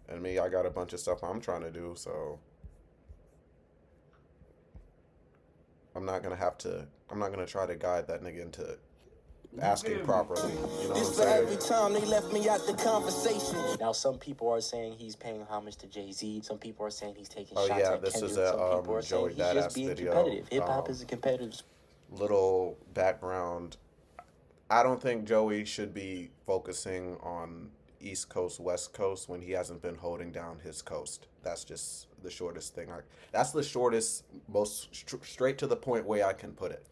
And me, I got a bunch of stuff I'm trying to do, so I'm not gonna try to guide that nigga into asking properly. You know what I'm This for saying? every time they left me out the conversation. Now, some people are saying he's paying homage to Jay-Z. Some people are saying he's taking Oh shots yeah, at this Kendrick. is Some a people are Joey saying he's just Badass being video. competitive. Hip-hop is a competitive. Little background. I don't think Joey should be focusing on East Coast, West Coast when he hasn't been holding down his coast. That's just the shortest thing. That's the shortest, most straight to the point way I can put it.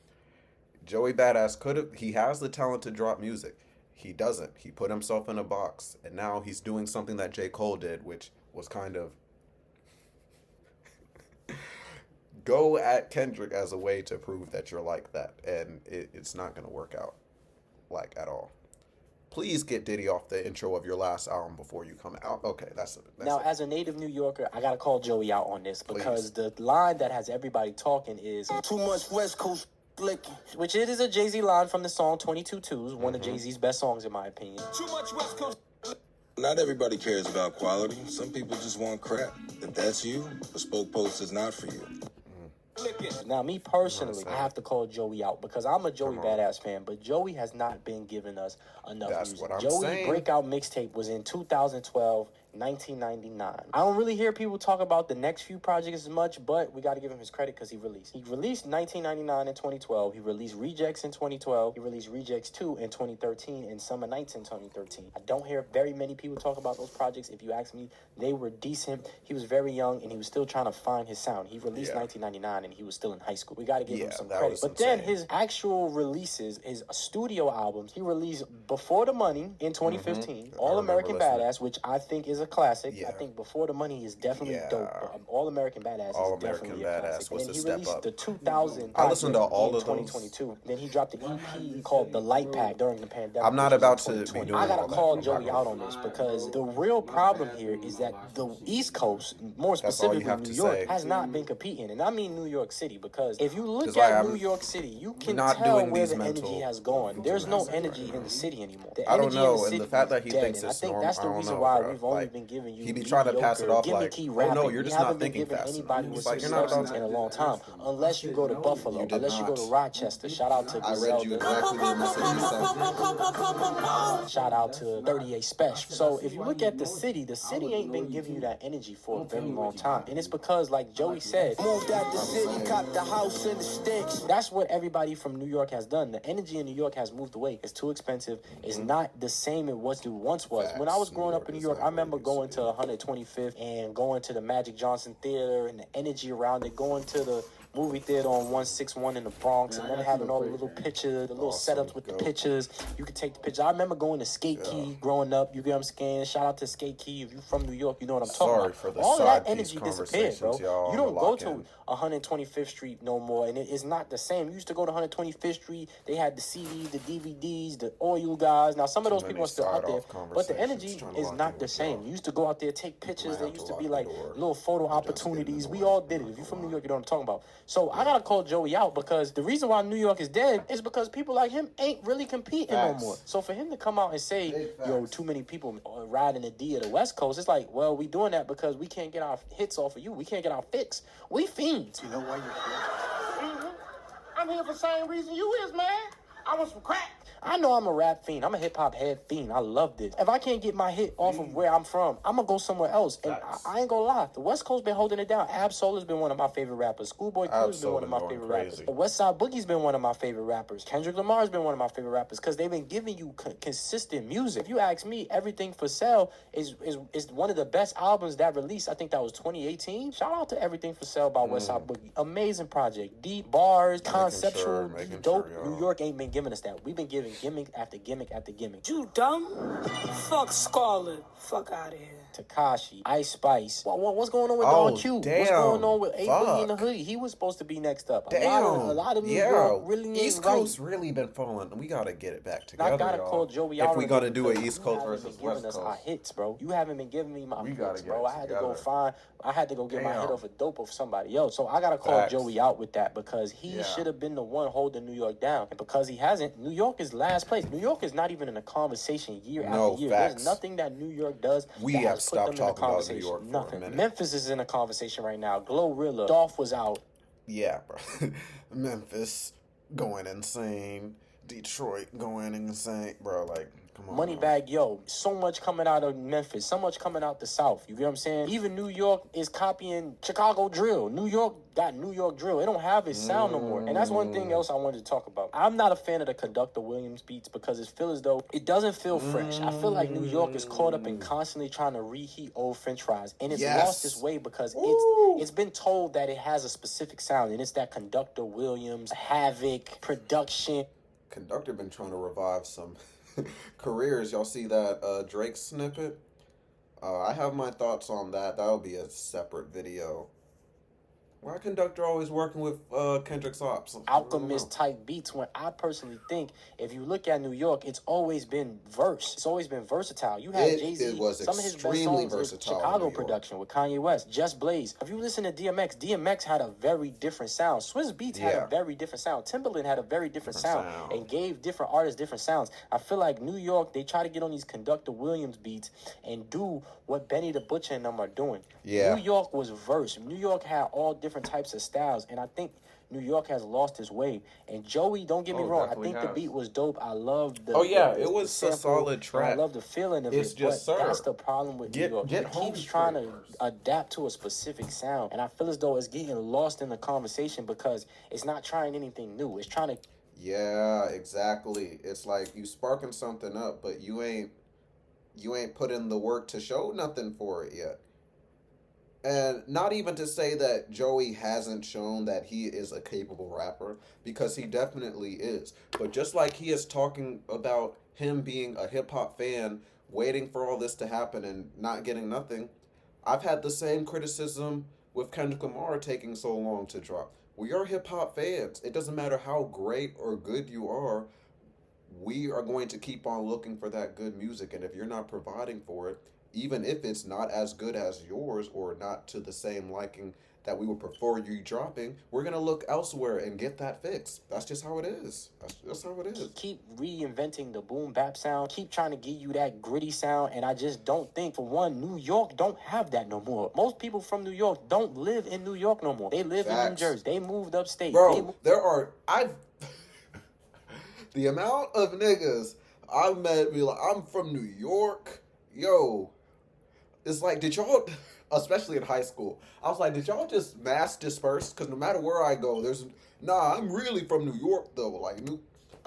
Joey Badass could have. He has the talent to drop music. He doesn't. He put himself in a box, and now he's doing something that J. Cole did, which was kind of go at Kendrick as a way to prove that you're like that, and it's not gonna work out like at all. Please get Diddy off the intro of your last album before you come out. Okay, that's Now, it. as a native New Yorker, I gotta call Joey out on this because Please. the line that has everybody talking is Too much West Coast licking. which it is a Jay-Z line from the song 22 Twos, one of Jay-Z's best songs in my opinion. Too much West Coast. Not everybody cares about quality. Some people just want crap. If that's you, Bespoke Post is not for you. Now, me personally, I have to call Joey out because I'm a Joey Badass fan, but Joey has not been giving us enough That's music. what I'm Joey's saying. breakout mixtape was in 2012, 1999. I don't really hear people talk about the next few projects as much, but we got to give him his credit because he released. He released 1999 and 2012. He released Rejects in 2012. He released Rejects 2 in 2013 and Summer Nights in 2013. I don't hear very many people talk about those projects. If you ask me, they were decent. He was very young and he was still trying to find his sound. He released 1999 and he was still in high school. We got to give him some credit. But then his actual releases, his studio albums, he released Before the Money in 2015, All American Badass, which I think is a classic. I think Before the Money is definitely dope. But All American Badass is definitely a classic. And then he released the 2000 I listened to all in of those. 2022. Then he dropped an EP called The Light Pack during the pandemic. I'm not which was about in to be 2020. doing I gotta all that. call I'm not Joey gonna- out on this because the real problem here is that the East Coast, more That's all you specifically have New to York, say. has not been competing. And I mean New York City because if you look That's why at I'm New York City, you can not tell doing where these the mental energy has gone. There's no energy in the city anymore. The I don't energy in know, the and city the fact that he is dead, thinks and it's I think normal, that's I the don't reason know, why bro. we've only Like, been giving you he be trying to pass it off like, gimmicky oh, rapping. no, you're We just not haven't been thinking giving fast anybody enough. with He's like, some you're not substance about in to. a long time, unless you go to Buffalo, did unless you go to not. Rochester. Shout out to I read you Griselda. exactly the message. Shout out to 38 Special. So if you look at the city ain't been giving you that energy for a very long time. And it's because, like Joey said, Moved out the city, copped the house in the sticks. that's what everybody from New York has done. The energy in New York has moved away. It's too expensive. It's not the same it once was. When I was growing up in New York, I remember going to 125th and going to the Magic Johnson Theater and the energy around it, going to the movie theater on 161 in the Bronx, and then having all the little pictures, the little setups with the pictures. You could take the pictures. I remember going to Skate Key growing up. You get what I'm saying? Shout out to Skate Key. If you're from New York, you know what I'm talking Sorry about. for the All of side that piece energy disappeared, bro. conversations, y'all. You don't I'ma go lock to in. 125th Street no more, and it's not the same. You used to go to 125th Street. They had the CDs, the DVDs, the oil guys. Now some of those Too people many are still out there, start-off but the conversations energy trying to is lock not in the with same. y'all. You used to go out there, take pictures. Might There have used to to be lock like the door. little photo I just get in opportunities. the We morning. all did it. If you're from New York, you know what I'm talking about. So I gotta call Joey out because the reason why New York is dead is because people like him ain't really competing no Facts. more. So for him to come out and say, Big yo, facts. too many people riding the D of the West Coast, it's like, well, we doing that because we can't get our hits off of you. We can't get our fix. We fiends. You know why you're here? I'm here for the same reason you is, man. I want some crack. I know I'm a rap fiend. I'm a hip-hop head fiend. I love this. If I can't get my hit off of where I'm from, I'm going to go somewhere else. And I ain't going to lie. The West Coast been holding it down. Ab-Soul has been one of my favorite rappers. Schoolboy Q has been one of my Ab-Soul favorite going rappers. crazy. The West Side Boogie's been one of my favorite rappers. Kendrick Lamar's been one of my favorite rappers because they've been giving you consistent music. If you ask me, Everything for Sale is one of the best albums that released. I think that was 2018. Shout out to Everything for Sale by West Side Boogie. Amazing project. Deep bars, conceptual, making dope. sure, y'all. New York ain't been giving us that. We've been giving gimmick after gimmick after gimmick. You dumb? Fuck Scarlet. Fuck out of here. Takashi, Ice Spice. What's going on with Oh, Don Q? What's damn. going on with A Boogie in the Fuck. Hoodie? He was supposed to be next up. Damn. A lot of New York really needs East Coast really been falling. We gotta get it back together. I gotta y'all. call Joey out. If we on gonna it do an because East you Coast haven't versus been giving West us our Coast, hits, bro. You haven't been giving me my We gotta hits, get bro. it I had to go together. find. I had to go get my Damn. hit off a dope of somebody else. So I gotta call Facts. Joey out with that because he Yeah. should have been the one holding New York down, and because he hasn't, New York is is last place. New York is not even in a conversation year No, after year. facts. There's nothing that New York does We that have has put stopped them in a talking about New conversation. York for a Nothing. minute. Memphis is in a conversation right now. Glorilla. Dolph was out. Yeah, bro. Memphis going insane. Detroit going insane, bro. Like, come on. Moneybag Yo, so much coming out of Memphis, so much coming out the South. You get what I'm saying? Even New York is copying Chicago drill. New York got New York drill. It don't have its sound no more. And that's one thing else I wanted to talk about. I'm not a fan of the Conductor Williams beats because it feels as though it doesn't feel fresh. I feel like New York is caught up in constantly trying to reheat old French fries. And it's lost its way because it's been told that it has a specific sound. And it's that Conductor Williams, Havoc, production. Conductor been trying to revive some careers. Y'all see that Drake snippet? I have my thoughts on that. That'll be a separate video. Why Conductor always working with Kendrick's ops? Alchemist type beats, when I personally think if you look at New York, it's always been verse. It's always been versatile. You had Jay-Z, it was some of his best extremely songs versatile is in Chicago New York. production with Kanye West, Just Blaze. If you listen to DMX had a very different sound. Swizz Beatz had a very different sound. Timbaland had a very different sound and gave different artists different sounds. I feel like New York, they try to get on these Conductor Williams beats and do what Benny the Butcher and them are doing. Yeah. New York was verse. New York had all different types of styles, and I think New York has lost its way. And Joey, don't get me wrong, I think the beat was dope. I love the it was a sample, solid track. I love the feeling of It's it, just, but sir, that's the problem with New York. It keeps trying to adapt to a specific sound, and I feel as though it's getting lost in the conversation because it's not trying anything new. It's trying to... Yeah, exactly. It's like you sparking something up, but you ain't put in the work to show nothing for it yet. And not even to say that Joey hasn't shown that he is a capable rapper, because he definitely is. But just like he is talking about him being a hip-hop fan, waiting for all this to happen and not getting nothing, I've had the same criticism with Kendrick Lamar taking so long to drop. We are hip-hop fans. It doesn't matter how great or good you are, we are going to keep on looking for that good music. And if you're not providing for it, even if it's not as good as yours or not to the same liking that we would prefer you dropping, we're going to look elsewhere and get that fixed. That's just how it is. That's how it is. Keep reinventing the boom bap sound. Keep trying to give you that gritty sound. And I just don't think, for one, New York don't have that no more. Most people from New York don't live in New York no more. They live in New Jersey. They moved upstate. Bro, the amount of niggas I've met be like, I'm from New York. Yo, it's like, did y'all, especially in high school, I was like, did y'all just mass disperse? Because no matter where I go, I'm really from New York, though. Like,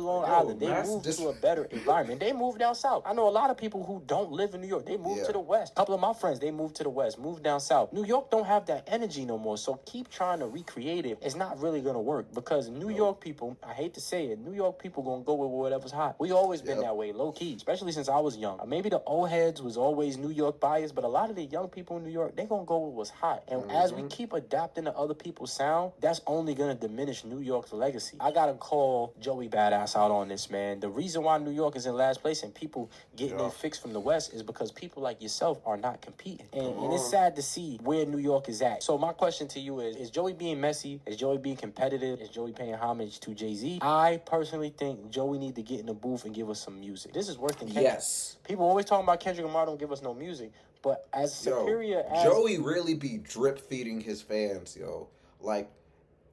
Long Island. They moved to a better environment. They moved down south. I know a lot of people who don't live in New York. They moved to the west. A couple of my friends, they moved to the west, moved down south. New York don't have that energy no more. So keep trying to recreate it. It's not really going to work because New York people, I hate to say it, New York people going to go with whatever's hot. We always been that way, low key, especially since I was young. Maybe the old heads was always New York biased, but a lot of the young people in New York, they going to go with what's hot. And as we keep adapting to other people's sound, that's only going to diminish New York's legacy. I got to call Joey Badass out on this, man. The reason why New York is in last place and people getting their fix from the West is because people like yourself are not competing. And it's sad to see where New York is at. So my question to you is Joey being messy? Is Joey being competitive? Is Joey paying homage to Jay-Z? I personally think Joey need to get in the booth and give us some music. This is worse than Kendrick. Yes. People always talking about Kendrick Lamar don't give us no music. But as superior as... Joey really be drip feeding his fans, yo. Like,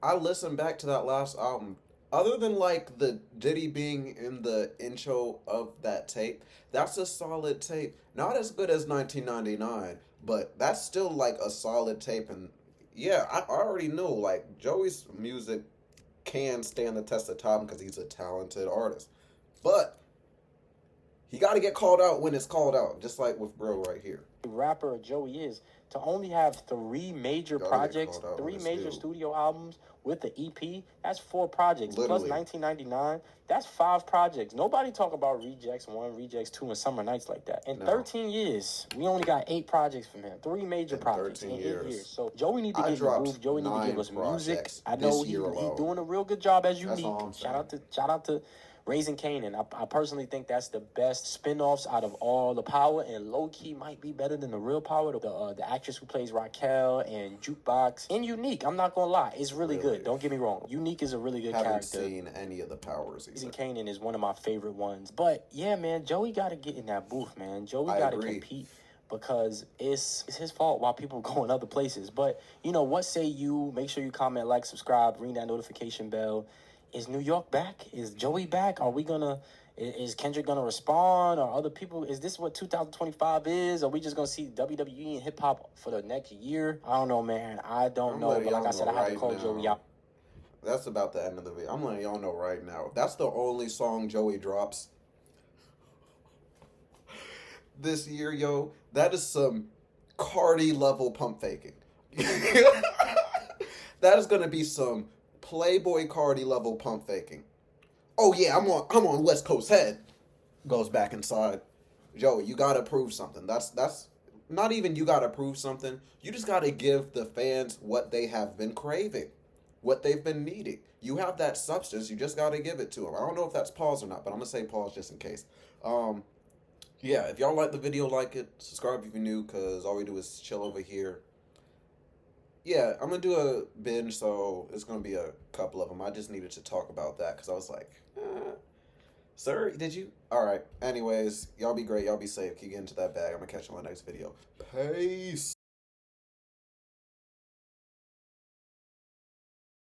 I listened back to that last album. Other than, like, the Diddy being in the intro of that tape, that's a solid tape. Not as good as 1999, but that's still, like, a solid tape. And, yeah, I already know, like, Joey's music can stand the test of time because he's a talented artist. But he got to get called out when it's called out, just like with bro right here. Rapper Joey is to only have 3 major projects, 3 major studio albums with the EP. That's 4 projects. Literally. Plus 1999. That's 5 projects. Nobody talk about Rejects 1, Rejects 2, and Summer Nights like that. In 13 years, we only got 8 projects from him. 3 major projects in 8 years. So Joey need to get in the booth. Joey need to give us music. I know he's doing a real good job as you need. Shout out to Raising Kanan. I personally think that's the best spin-offs out of all the Power, and low-key might be better than the real Power. The actress who plays Raquel and Jukebox and Unique. I'm not gonna lie, it's really good. Don't get me wrong. Unique is a really good Haven't character. seen any of the Powers Raising either. Kanan is one of my favorite ones. But yeah, man, Joey got to get in that booth, man. Joey I got to agree. compete because it's his fault while people go in other places. But you know, what say you? Make sure you comment, like, subscribe, ring that notification bell. Is New York back? Is Joey back? Are we gonna? Is Kendrick gonna respond? Or other people? Is this what 2025 is? Are we just gonna see WWE and hip hop for the next year? I don't know, man. I don't I'm know. letting But like y'all I said, know I had to right call now. Joey out. That's about the end of the video. I'm letting y'all know right now. If that's the only song Joey drops this year, yo, that is some Cardi level pump faking. That is gonna be some Playboy Cardi level pump faking. Oh yeah, I'm on West Coast head. Goes back inside. Joey, you gotta prove something. That's not even you gotta prove something. You just gotta give the fans what they have been craving, what they've been needing. You have that substance. You just gotta give it to them. I don't know if that's pause or not, but I'm gonna say pause just in case. Yeah, if y'all like the video, like it, subscribe if you're new, because all we do is chill over here. Yeah, I'm going to do a binge, so it's going to be a couple of them. I just needed to talk about that, because I was like, sir, did you? All right, anyways, y'all be great, y'all be safe, keep getting to that bag. I'm going to catch you on the next video. Peace.